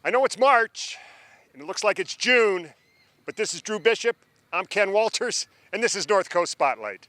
I know it's March, and it looks like it's June, but this is Drew Bishop, I'm Ken Walters, and this is Northcoast Spotlight.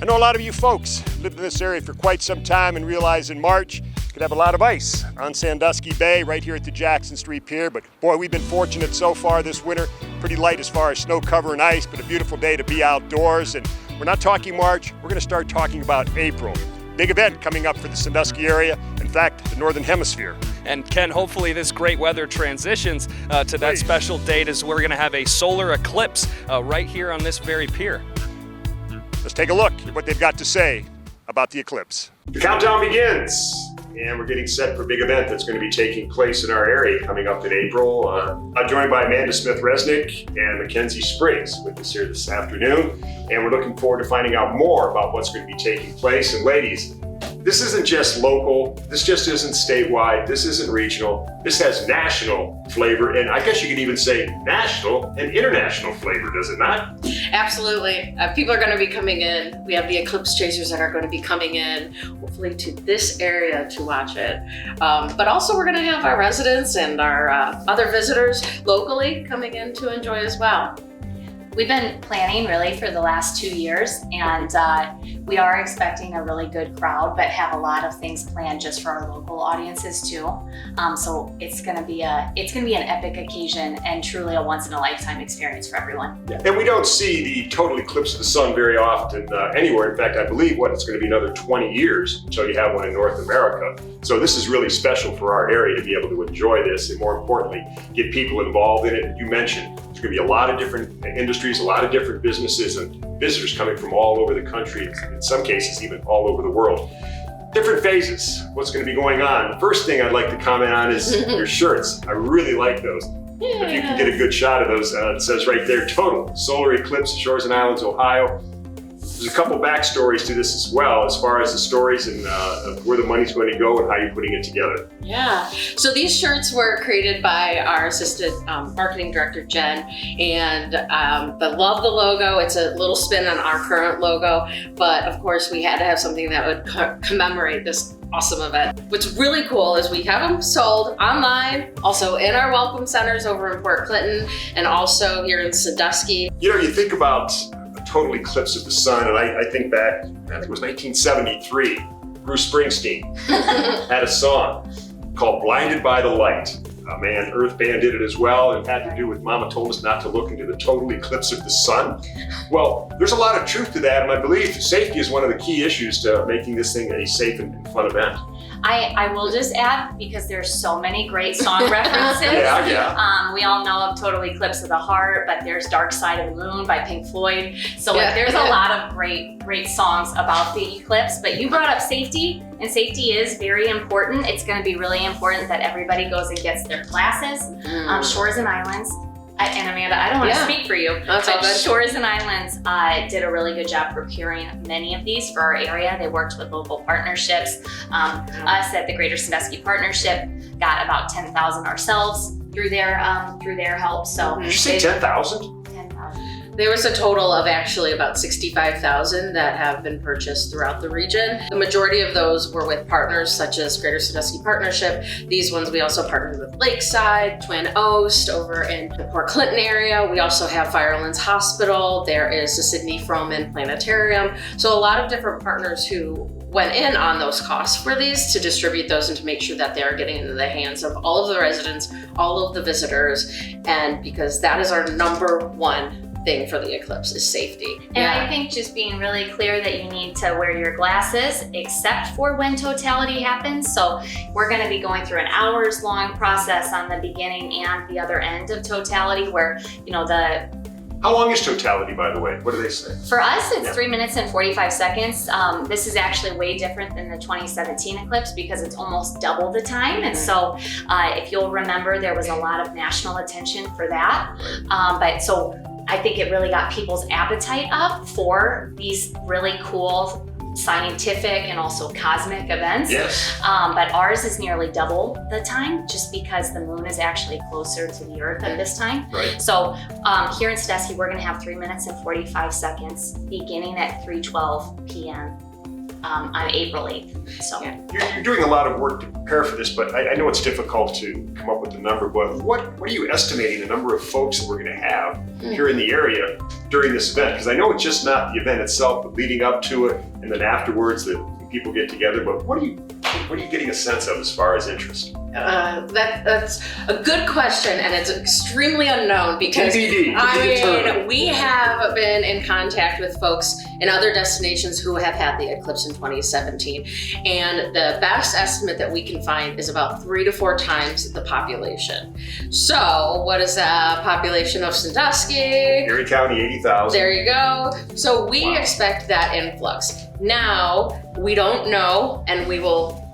I know a lot of you folks lived in this area for quite some time and realize in March you could have a lot of ice on Sandusky Bay right here at the Jackson Street Pier. But boy, we've been fortunate so far this winter. Pretty light as far as snow cover and ice, but a beautiful day to be outdoors. And we're not talking March, we're going to start talking about April. Big event coming up for the Sandusky area, in fact, the Northern Hemisphere. And Ken, hopefully this great weather transitions to that special date as we're going to have a solar eclipse right here on this very pier. Let's take a look at what they've got to say about the eclipse. The countdown begins, and we're getting set for a big event that's going to be taking place in our area coming up in April. I'm joined by Amanda Smith-Resnick and Mackenzie Spriggs with us here this afternoon, and we're looking forward to finding out more about what's going to be taking place. And ladies, this isn't just local, this just isn't statewide, this isn't regional, this has national flavor, and I guess you could even say national and international flavor, does it not? Absolutely. People are going to be coming in. We have the eclipse chasers that are going to be coming in, hopefully to this area to watch it. But also we're going to have our residents and our other visitors locally coming in to enjoy as well. We've been planning really for the last 2 years, and we are expecting a really good crowd, but have a lot of things planned just for our local audiences too. So it's gonna be an epic occasion and truly a once in a lifetime experience for everyone. Yeah. And we don't see the total eclipse of the sun very often anywhere. In fact, I believe it's going to be another 20 years until you have one in North America. So this is really special for our area to be able to enjoy this, and more importantly, get people involved in it. And you mentioned there's going to be a lot of different industries, a lot of different businesses and visitors coming from all over the country, in some cases even all over the world. Different phases, what's going to be going on. The first thing I'd like to comment on is your shirts. I really like those. Yeah. If you can get a good shot of those, it says right there, Total Solar Eclipse, Shores and Islands, Ohio. There's a couple backstories to this as well, as far as the stories and where the money's going to go and how you're putting it together. Yeah, so these shirts were created by our assistant marketing director, Jen, and I love the logo. It's a little spin on our current logo, but of course we had to have something that would commemorate this awesome event. What's really cool is we have them sold online, also in our welcome centers over in Port Clinton, and also here in Sandusky. You know, you think about total eclipse of the sun, and I think back, I think it was 1973, Bruce Springsteen had a song called Blinded by the Light. Man, Earth Band did it as well, and it had to do with Mama told us not to look into the total eclipse of the sun. Well, there's a lot of truth to that, and I believe safety is one of the key issues to making this thing a safe and fun event. I will just add, because there's so many great song references. Yeah. We all know of Total Eclipse of the Heart, but there's Dark Side of the Moon by Pink Floyd. So there's a lot of great songs about the eclipse, but you brought up safety, and safety is very important. It's gonna be really important that everybody goes and gets their classes. Shores and Islands, and Amanda, I don't want to speak for you, but Shores and Islands did a really good job procuring many of these for our area. They worked with local partnerships. Us at the Greater Sandusky Partnership got about 10,000 ourselves through their help. So did you say 10,000? 10,000. There was a total of actually about 65,000 that have been purchased throughout the region. The majority of those were with partners such as Greater Sandusky Partnership. These ones we also partnered with Lakeside, Twin Oast over in the Port Clinton area. We also have Firelands Hospital. There is the Sidney Froman Planetarium. So a lot of different partners who went in on those costs for these to distribute those and to make sure that they are getting into the hands of all of the residents, all of the visitors, and because that is our number one thing for the eclipse is safety. And I think just being really clear that you need to wear your glasses except for when totality happens. So we're going to be going through an hours long process on the beginning and the other end of totality where, you know, How long is totality, by the way? What do they say? for us, it's 3 minutes and 45 seconds. This is actually way different than the 2017 eclipse because it's almost double the time. And so if you'll remember, there was a lot of national attention for that. But so I think it really got people's appetite up for these really cool scientific and also cosmic events. Yes. But ours is nearly double the time just because the moon is actually closer to the earth at this time. Right. So here in Sandusky, we're gonna have 3 minutes and 45 seconds beginning at 3:12 p.m. On April 8th. So You're doing a lot of work to prepare for this, but I know it's difficult to come up with the number, but what are you estimating the number of folks that we're going to have here in the area during this event? Because I know it's just not the event itself, but leading up to it and then afterwards that people get together, but what are you getting a sense of as far as interest? That's a good question, and it's extremely unknown because TBD. we have been in contact with folks in other destinations who have had the eclipse in 2017, and the best estimate that we can find is about 3 to 4 times the population. So, what is the population of Sandusky? Erie County, 80,000. There you go. So we expect that influx. Now, we don't know, and we will.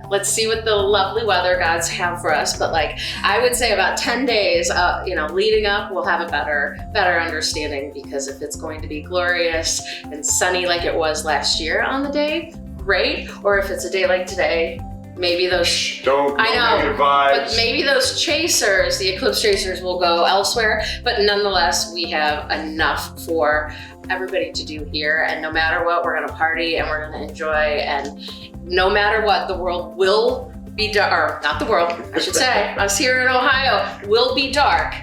Let's see what the lovely weather gods have for us. But like, I would say about 10 days, leading up, we'll have a better understanding, because if it's going to be glorious and sunny like it was last year on the day, great. Or if it's a day like today, maybe those, negative vibes. but maybe those chasers, the eclipse chasers, will go elsewhere. But nonetheless, we have enough for everybody to do here. And no matter what, we're gonna party and we're gonna enjoy. And no matter what, the world will be dark, or not the world, I should say, us here in Ohio will be dark,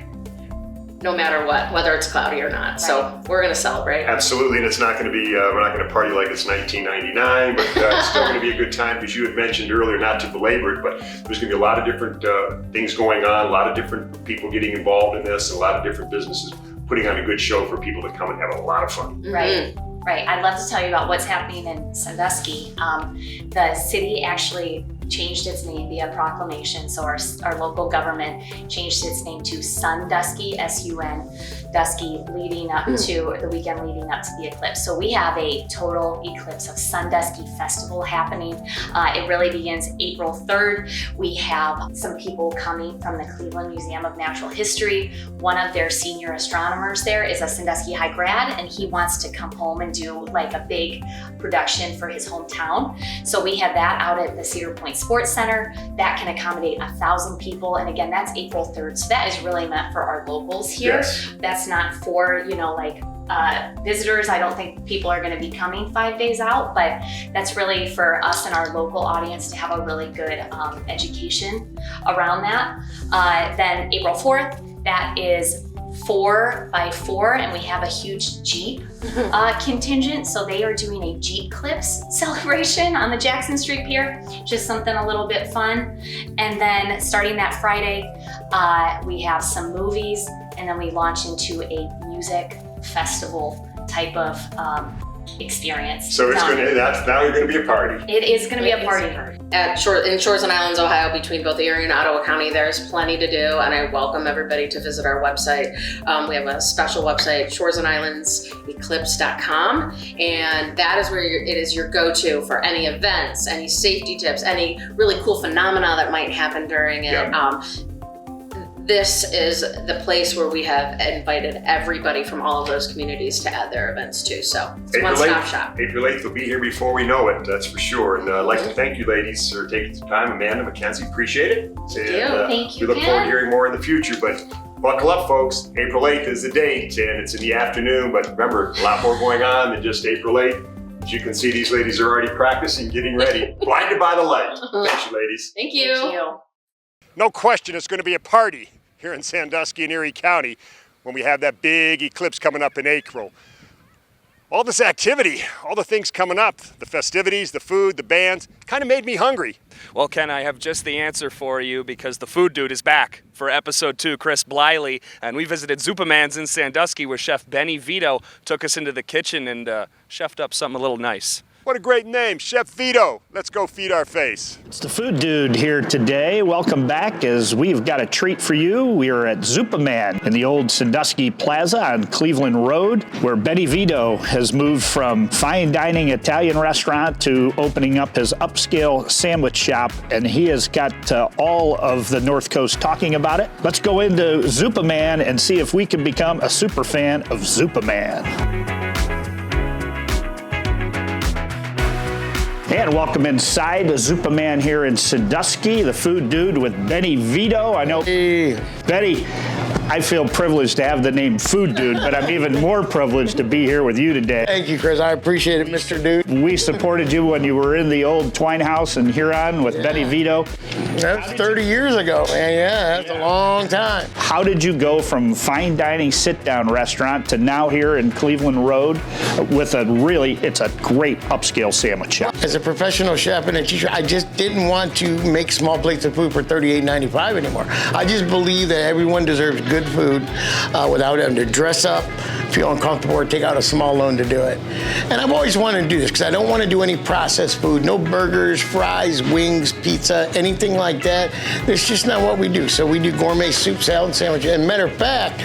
no matter what, whether it's cloudy or not. Right. So we're gonna celebrate. Absolutely, and it's not gonna be, we're not gonna party like it's 1999, but it's still gonna be a good time, because you had mentioned earlier, not to belabor it, but there's gonna be a lot of different things going on, a lot of different people getting involved in this, and a lot of different businesses putting on a good show for people to come and have a lot of fun. Right. Right, I'd love to tell you about what's happening in Sandusky. The city actually changed its name via proclamation. So our local government changed its name to Sundusky, S-U-N, Dusky, leading up to the weekend leading up to the eclipse. So we have a total eclipse of Sundusky festival happening. It really begins April 3rd. We have some people coming from the Cleveland Museum of Natural History. One of their senior astronomers there is a Sandusky High grad, and he wants to come home and do like a big production for his hometown. So we have that out at the Cedar Point Sports Center. That can accommodate 1,000 people. And again, that's April 3rd. So that is really meant for our locals here. Yes. That's not for, visitors. I don't think people are going to be coming 5 days out, but that's really for us and our local audience to have a really good education around that. Then April 4th, that is 4x4, and we have a huge Jeep contingent. So they are doing a Jeep Clips celebration on the Jackson Street Pier, just something a little bit fun. And then starting that Friday, we have some movies, and then we launch into a music festival type of experience. So it's now you're gonna be a party. It is gonna be a party. In Shores and Islands, Ohio, between both Erie and Ottawa County, there's plenty to do, and I welcome everybody to visit our website. We have a special website, shoresandislandseclipse.com, and that is where it is your go-to for any events, any safety tips, any really cool phenomena that might happen during it. Yeah. This is the place where we have invited everybody from all of those communities to add their events too. So it's a one-stop shop. April 8th will be here before we know it, that's for sure. And I'd like to thank you ladies for taking some time. Amanda, Mackenzie, appreciate it. Thank you. Thank you, We look forward to Ken. hearing more in the future, but buckle up, folks. April 8th is the date, and it's in the afternoon, but remember, a lot more going on than just April 8th. As you can see, these ladies are already practicing, getting ready, blinded by the light. Thank you, ladies. Thank you. Thank you. No question, it's going to be a party here in Sandusky and Erie County when we have that big eclipse coming up in April. All this activity, all the things coming up, the festivities, the food, the bands, kind of made me hungry. Well, Ken, I have just the answer for you because the food dude is back for episode 2, Chris Bliley, and we visited Zupaman's in Sandusky where Chef Benny Vito took us into the kitchen and chefed up something a little nice. What a great name, Chef Vito. Let's go feed our face. It's the Food Dude here today. Welcome back as we've got a treat for you. We are at Zupaman in the old Sandusky Plaza on Cleveland Road, where Benny Vito has moved from fine dining Italian restaurant to opening up his upscale sandwich shop, and he has got all of the Northcoast talking about it. Let's go into Zupaman and see if we can become a super fan of Zupaman. And welcome inside the Zupaman here in Sandusky, the Food Dude with Benny Vito. I know, Benny, I feel privileged to have the name Food Dude, but I'm even more privileged to be here with you today. Thank you, Chris. I appreciate it, Mr. Dude. We supported you when you were in the old Twine House in Huron with Benny Vito. That's 30 years ago, man. Yeah, that's a long time. How did you go from fine dining sit-down restaurant to now here in Cleveland Road with it's a great upscale sandwich shop? As a professional chef and a teacher, I just didn't want to make small plates of food for $38.95 anymore. I just believe that everyone deserves good food without having to dress up, feel uncomfortable, or take out a small loan to do it. And I've always wanted to do this because I don't want to do any processed food. No burgers, fries, wings, pizza, anything like that. It's just not what we do. So we do gourmet soup, salad, sandwich. And matter of fact,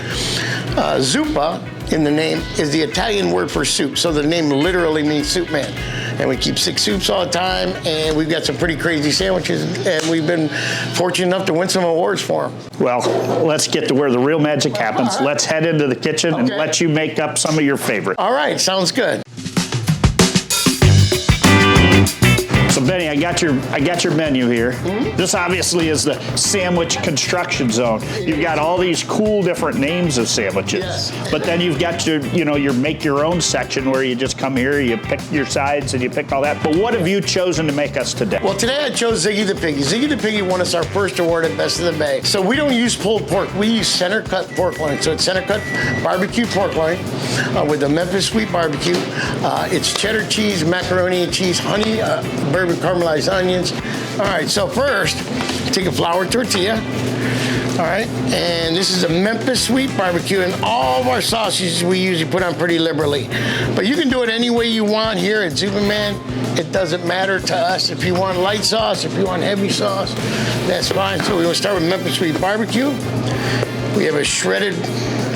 zuppa in the name is the Italian word for soup. So the name literally means soup man. And we keep 6 soups all the time, and we've got some pretty crazy sandwiches, and we've been fortunate enough to win some awards for them. Well, let's get to where the real magic happens. Let's head into the kitchen and let you make up some of your favorites. All right, sounds good. So Benny, I got your menu here. This obviously is the sandwich construction zone. You've got all these cool different names of sandwiches. Yes. But then you've got your make your own section where you just come here, you pick your sides and you pick all that. But what have you chosen to make us today? Well, today I chose Ziggy the Piggy. Ziggy the Piggy won us our first award at Best of the Bay. So we don't use pulled pork. We use center cut pork loin. So it's center cut barbecue pork loin with the Memphis sweet barbecue. It's cheddar cheese, macaroni and cheese, honey, bourbon caramelized onions. All right, so first, take a flour tortilla. All right, and this is a Memphis sweet barbecue, and all of our sausages we usually put on pretty liberally. But you can do it any way you want here at Zupaman. It doesn't matter to us. If you want light sauce, if you want heavy sauce, that's fine. So we're gonna start with Memphis sweet barbecue. We have a shredded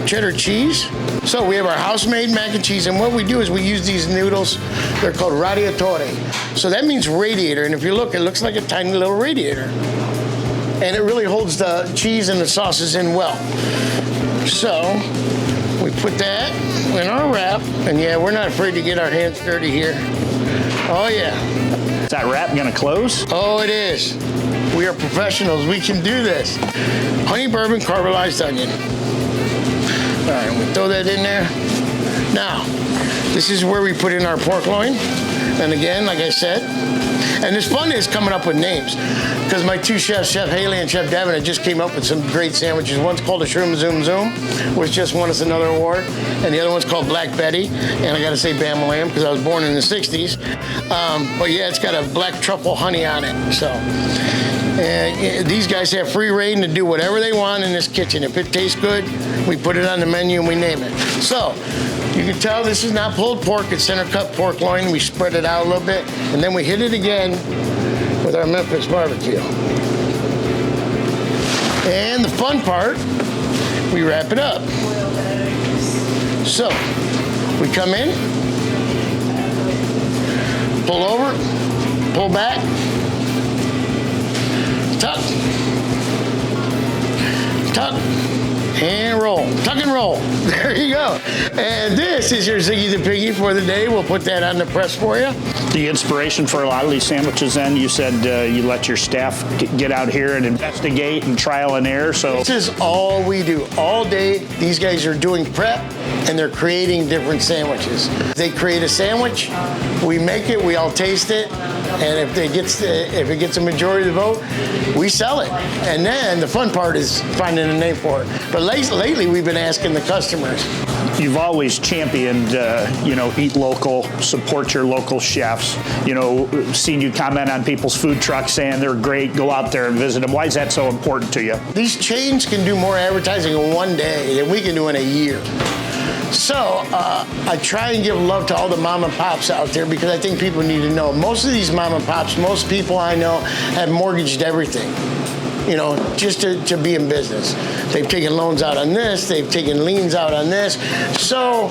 cheddar cheese. So we have our house-made mac and cheese, and what we do is we use these noodles. They're called radiatore. So that means radiator, and if you look, it looks like a tiny little radiator. And it really holds the cheese and the sauces in well. So we put that in our wrap, and yeah, we're not afraid to get our hands dirty here. Oh yeah. Is that wrap gonna close? Oh, it is. We are professionals, we can do this. Honey bourbon caramelized onion. All right, we throw that in there. Now, this is where we put in our pork loin. And again, like I said, and this fun is coming up with names because my two chefs, Chef Haley and Chef Davin, just came up with some great sandwiches. One's called a Shroom Zoom Zoom, which just won us another award. And the other one's called Black Betty. And I got to say Bam Lamb because I was born in the 60s. But yeah, it's got a black truffle honey on it. So these guys have free reign to do whatever they want in this kitchen. If it tastes good, we put it on the menu and we name it. So you can tell this is not pulled pork, it's center cut pork loin. We spread it out a little bit, and then we hit it again with our Memphis barbecue. And the fun part, we wrap it up. So we come in, pull over, pull back, tuck, tuck, and roll. Tuck and roll. There you go. And this is your Ziggy the Piggy for the day. We'll put that on the press for you. The inspiration for a lot of these sandwiches then, you said you let your staff get out here and investigate and trial and error. So this is all we do. All day, these guys are doing prep and they're creating different sandwiches. They create a sandwich, we make it, we all taste it, and if it gets a majority of the vote, we sell it. And then the fun part is finding a name for it. But lately we've been asking the customers. You've always championed, eat local, support your local chefs. Seen you comment on people's food trucks saying they're great, go out there and visit them. Why is that so important to you? These chains can do more advertising in one day than we can do in a year. So I try and give love to all the mom and pops out there because I think people need to know. Most of these mom and pops, most people I know have mortgaged everything, just to be in business. They've taken loans out on this, they've taken liens out on this. So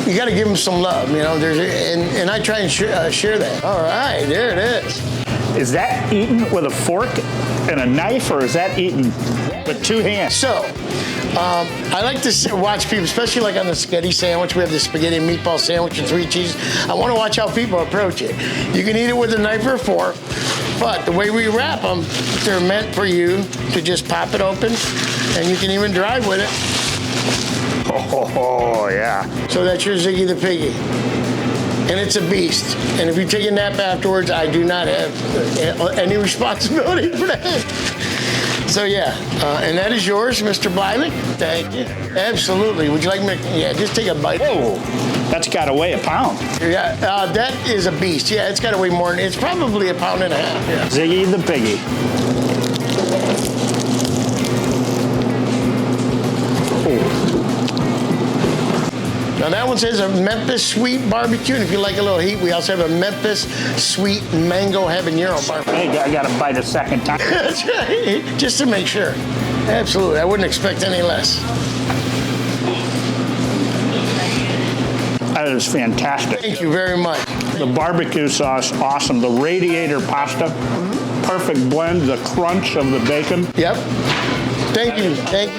you got to give them some love, and I try and share that. All right, there it is. Is that eaten with a fork and a knife, or is that eaten with two hands? So, I like to watch people, especially like on the spaghetti sandwich. We have the spaghetti and meatball sandwich and 3 cheese. I want to watch how people approach it. You can eat it with a knife or a fork, but the way we wrap them, they're meant for you to just pop it open, and you can even drive with it. Oh, yeah. So that's your Ziggy the Piggy. And it's a beast. And if you take a nap afterwards, I do not have any responsibility for that. So yeah, and that is yours, Mr. Bliley. Thank you. Absolutely. Would you like me to, just take a bite. Whoa, that's got to weigh a pound. Yeah, that is a beast. Yeah, it's got to weigh more. It's probably a pound and a half. Yeah. Ziggy the Piggy. Now that one says a Memphis sweet barbecue, and if you like a little heat, we also have a Memphis sweet mango habanero barbecue. Hey, I got to bite a second time. That's right, just to make sure. Absolutely, I wouldn't expect any less. That is fantastic. Thank you very much. The barbecue sauce, awesome. The radiator pasta, perfect blend. The crunch of the bacon. Yep. Thank you,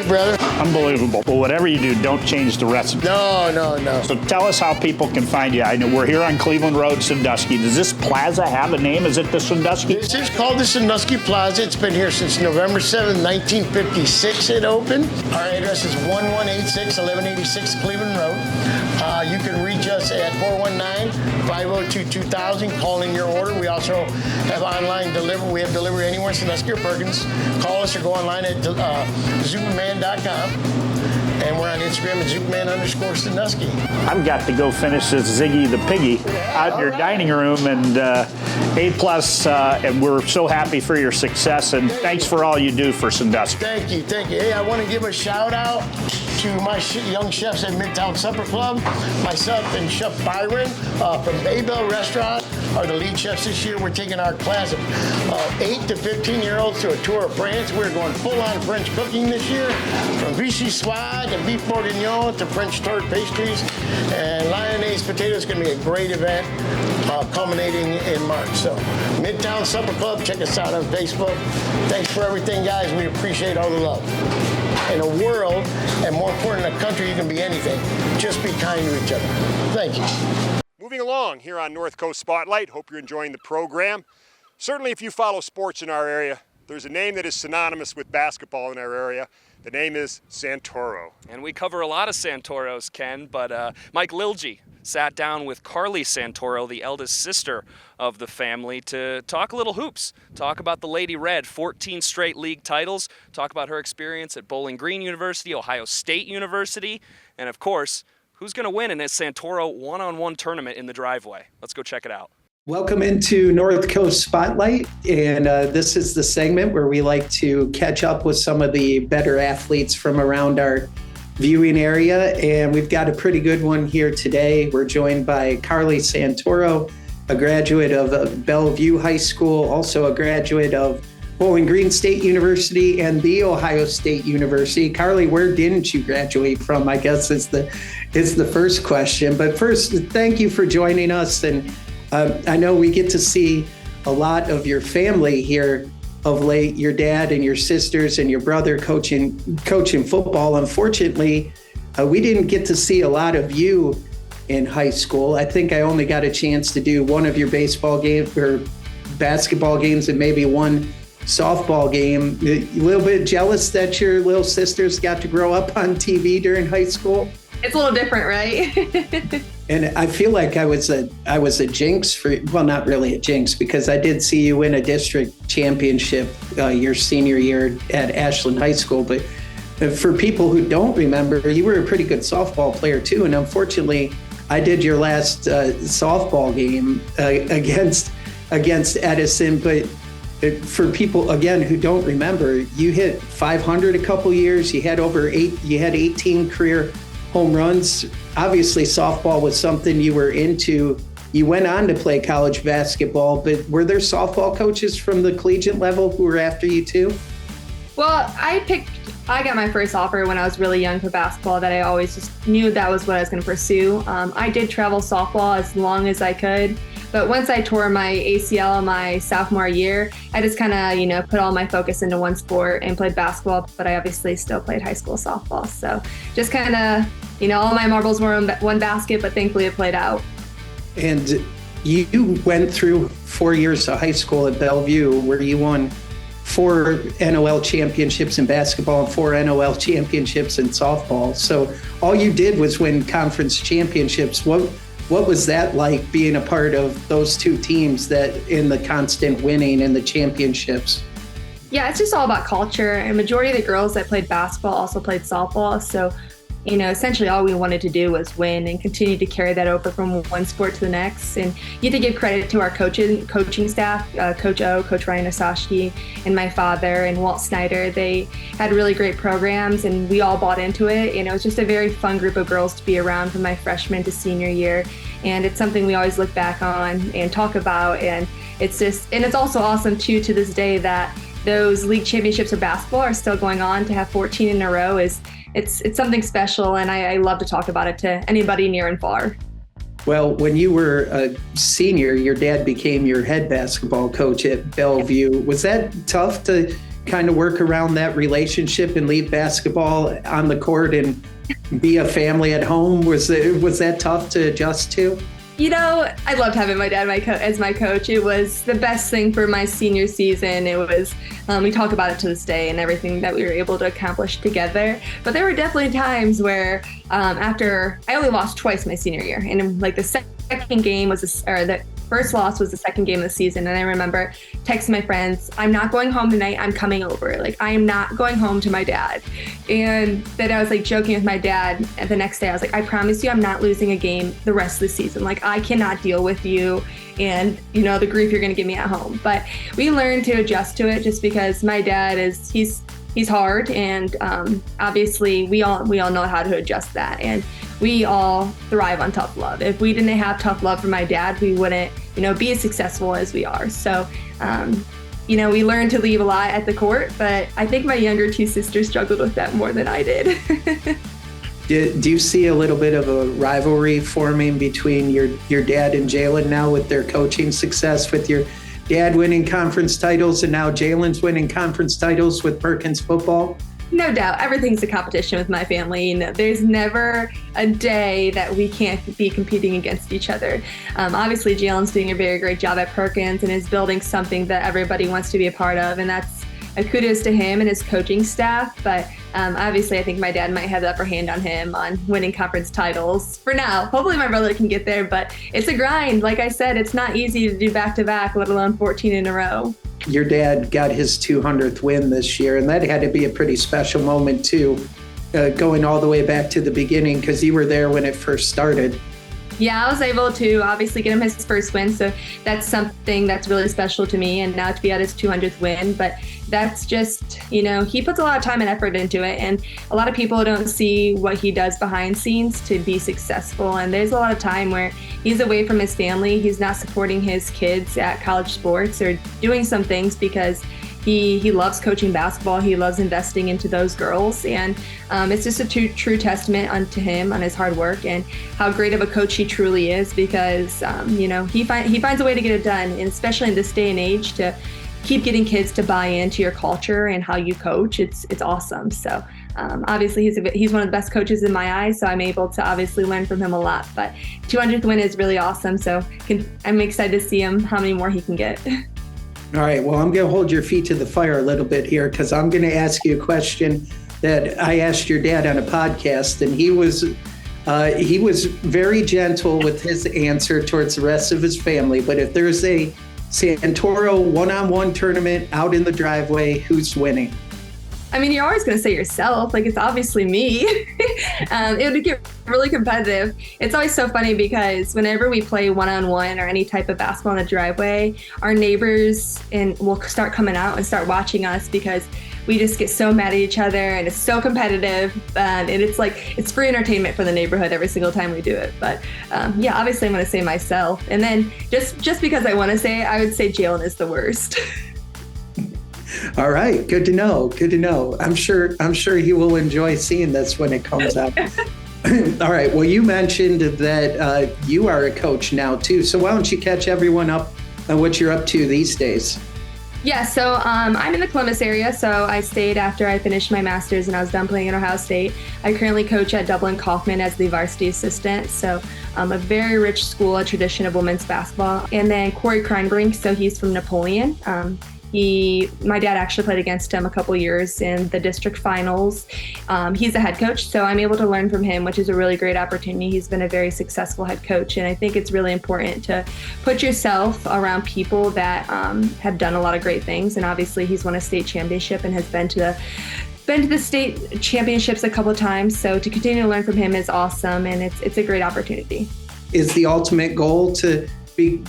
brother. Unbelievable. Well, whatever you do, don't change the recipe. No. So tell us how people can find you. I know we're here on Cleveland Road, Sandusky. Does this plaza have a name? Is it the Sandusky? This is called the Sandusky Plaza. It's been here since November 7th, 1956 it opened. Our address is 1186 1186 Cleveland Road. You can reach us at 419-502-2000. Call in your order. We also have online delivery. We have delivery anywhere in Sandusky or Perkins. Call us or go online at Zuperman.com. And we're on Instagram at Zuperman_Sandusky. I've got to go finish this Ziggy the Piggy out in your dining room, and A+, and we're so happy for your success, and thanks for all you do for Sandusky. Thank you. Hey, I want to give a shout out to my young chefs at Midtown Supper Club. Myself and Chef Byron from Baybell Restaurant are the lead chefs this year. We're taking our class of 8 to 15-year-olds to a tour of France. We're going full-on French cooking this year, from vichyssoise to beef bourguignon to French tart pastries. And Lyonnaise potatoes is going to be a great event culminating in March. So Midtown Supper Club, check us out on Facebook. Thanks for everything, guys. We appreciate all the love. In a world, and more important, in a country, you can be anything. Just be kind to each other. Thank you. Moving along here on Northcoast Spotlight. Hope you're enjoying the program. Certainly, if you follow sports in our area, there's a name that is synonymous with basketball in our area. The name is Santoro. And we cover a lot of Santoros, Ken, but Mike Lilge sat down with Carly Santoro, the eldest sister of the family, to talk a little hoops, talk about the Lady Red, 14 straight league titles, talk about her experience at Bowling Green University, Ohio State University, and of course, who's going to win in a Santoro one-on-one tournament in the driveway. Let's go check it out. Welcome into North Coast Spotlight, and this is the segment where we like to catch up with some of the better athletes from around our viewing area, and we've got a pretty good one here today. We're joined by Carly Santoro, a graduate of Bellevue High School, also a graduate of Bowling Green State University and the Ohio State University. Carly, where didn't you graduate from? I guess is the first question. But first, thank you for joining us. And I know we get to see a lot of your family here of late, your dad and your sisters and your brother coaching football. Unfortunately, we didn't get to see a lot of you in high school. I think I only got a chance to do one of your baseball games or basketball games and maybe one softball game. A little bit jealous that your little sisters got to grow up on TV during high school. It's a little different, right? And I feel like I was a jinx for, well, not really a jinx, because I did see you win a district championship your senior year at Ashland High School. But For people who don't remember, you were a pretty good softball player too. And unfortunately, I did your last softball game against Edison. But for people, again, who don't remember, you hit 500 a couple years. You had 18 career home runs. Obviously, softball was something you were into. You went on to play college basketball, but were there softball coaches from the collegiate level who were after you too? Well, I got my first offer when I was really young for basketball that I always just knew that was what I was going to pursue. I did travel softball as long as I could, but once I tore my ACL my sophomore year, I just kind of, put all my focus into one sport and played basketball, but I obviously still played high school softball. So just kind of, all my marbles were in one basket, but thankfully it played out. And you went through 4 years of high school at Bellevue where you won 4 NOL championships in basketball and 4 NOL championships in softball. So all you did was win conference championships. What was that like, being a part of those two teams that in the constant winning and the championships? Yeah, it's just all about culture. And majority of the girls that played basketball also played softball. So essentially all we wanted to do was win and continue to carry that over from one sport to the next. And you have to give credit to our coaching staff, Coach O, Coach Ryan Osashki, and my father and Walt Snyder. They had really great programs and we all bought into it. And it was just a very fun group of girls to be around from my freshman to senior year. And it's something we always look back on and talk about. And it's also awesome too, to this day, that those league championships for basketball are still going on. To have 14 in a row it's something special, and I love to talk about it to anybody near and far. Well, when you were a senior, your dad became your head basketball coach at Bellevue. Was that tough to kind of work around that relationship and leave basketball on the court and be a family at home? Was that tough to adjust to? I loved having my dad as my coach. It was the best thing for my senior season. It was, we talk about it to this day and everything that we were able to accomplish together. But there were definitely times where after I only lost twice my senior year. And like the second game was, the first loss was the second game of the season. And I remember texting my friends, I'm not going home tonight, I'm coming over. Like, I am not going home to my dad. And then I was like joking with my dad. And the next day I was like, I promise you I'm not losing a game the rest of the season. Like, I cannot deal with you and, the grief you're going to give me at home. But we learned to adjust to it just because my dad he's hard. And obviously we all know how to adjust that. And we all thrive on tough love. If we didn't have tough love from my dad, we wouldn't, be as successful as we are. So, we learned to leave a lot at the court, but I think my younger two sisters struggled with that more than I did. Do you see a little bit of a rivalry forming between your dad and Jalen now with their coaching success, with your dad winning conference titles and now Jalen's winning conference titles with Perkins football? No doubt. Everything's a competition with my family. There's never a day that we can't be competing against each other. Obviously, Jalen's doing a very great job at Perkins and is building something that everybody wants to be a part of. And that's a kudos to him and his coaching staff. But obviously, I think my dad might have the upper hand on him on winning conference titles for now. Hopefully, my brother can get there. But it's a grind. Like I said, it's not easy to do back-to-back, let alone 14 in a row. Your dad got his 200th win this year, and that had to be a pretty special moment too, going all the way back to the beginning because you were there when it first started. Yeah, I was able to obviously get him his first win, so that's something that's really special to me, and now to be at his 200th win. But that's just, he puts a lot of time and effort into it, and a lot of people don't see what he does behind scenes to be successful. And there's a lot of time where he's away from his family, he's not supporting his kids at college sports or doing some things because he loves coaching basketball. He loves investing into those girls. And it's just a true testament unto him on his hard work and how great of a coach he truly is because, he finds a way to get it done. And especially in this day and age, to keep getting kids to buy into your culture and how you coach, it's awesome. So obviously he's one of the best coaches in my eyes. So I'm able to obviously learn from him a lot. But 200th win is really awesome. So I'm excited to see how many more he can get. All right, well, I'm going to hold your feet to the fire a little bit here because I'm going to ask you a question that I asked your dad on a podcast, and he was very gentle with his answer towards the rest of his family. But if there's a Santoro one-on-one tournament out in the driveway, who's winning? I mean, you're always going to say yourself. Like, it's obviously me. It would get really competitive. It's always so funny because whenever we play one-on-one or any type of basketball in the driveway, our neighbors will start coming out and start watching us because we just get so mad at each other and it's so competitive. And it's like, it's free entertainment for the neighborhood every single time we do it. But yeah, obviously I'm going to say myself. And then just because I want to say it, I would say Jalen is the worst. All right, good to know. Good to know. I'm sure he will enjoy seeing this when it comes out. All right. Well, you mentioned that you are a coach now too. So why don't you catch everyone up on what you're up to these days? Yeah, so I'm in the Columbus area, so I stayed after I finished my master's and I was done playing at Ohio State. I currently coach at Dublin Kaufman as the varsity assistant, so a very rich school, a tradition of women's basketball. And then Corey Kreinbrink, so he's from Napoleon. My dad actually played against him a couple years in the district finals. He's a head coach, so I'm able to learn from him, which is a really great opportunity. He's been a very successful head coach, and I think it's really important to put yourself around people that have done a lot of great things. And obviously, he's won a state championship and has been to the state championships a couple of times. So to continue to learn from him is awesome, and it's a great opportunity. Is the ultimate goal to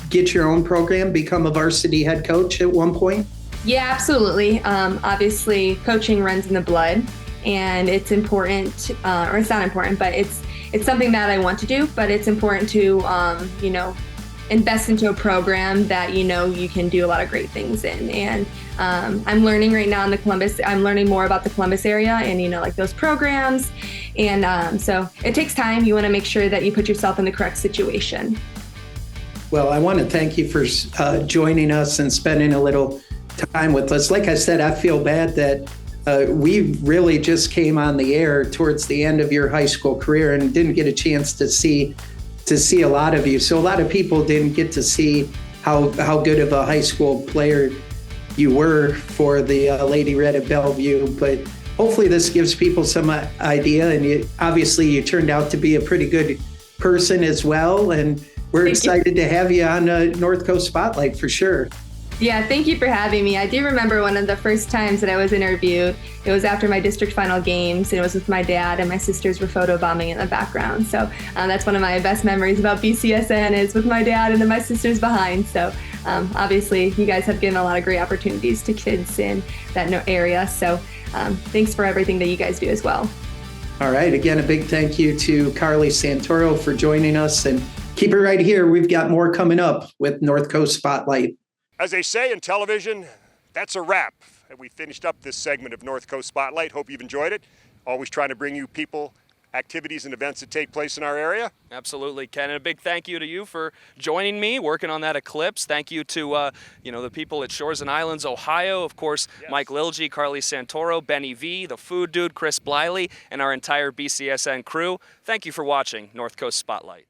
get your own program, become a varsity head coach at one point? Yeah, absolutely. Obviously, coaching runs in the blood, and it's important, or it's not important, but it's something that I want to do. But it's important to, invest into a program that you can do a lot of great things in. And I'm learning right now in the Columbus. I'm learning more about the Columbus area and like those programs. And so it takes time. You want to make sure that you put yourself in the correct situation. Well, I want to thank you for joining us and spending a little time with us. Like I said, I feel bad that we really just came on the air towards the end of your high school career and didn't get a chance to see a lot of you. So a lot of people didn't get to see how good of a high school player you were for the Lady Red at Bellevue. But hopefully this gives people some idea. And obviously you turned out to be a pretty good person as well. And we're excited to have you on Northcoast Spotlight for sure. Yeah, thank you for having me. I do remember one of the first times that I was interviewed. It was after my district final games, and it was with my dad, and my sisters were photobombing in the background. So that's one of my best memories about BCSN is with my dad and then my sisters behind. So obviously, you guys have given a lot of great opportunities to kids in that area. So thanks for everything that you guys do as well. All right. Again, a big thank you to Carly Santoro for joining us, and keep it right here. We've got more coming up with Northcoast Spotlight. As they say in television, that's a wrap. We finished up this segment of Northcoast Spotlight. Hope you've enjoyed it. Always trying to bring you people, activities, and events that take place in our area. Absolutely, Ken. And a big thank you to you for joining me, working on that eclipse. Thank you to the people at Shores and Islands, Ohio. Of course, yes. Mike Lilge, Carly Santoro, Benny V, the Food Dude, Chris Bliley, and our entire BCSN crew. Thank you for watching Northcoast Spotlight.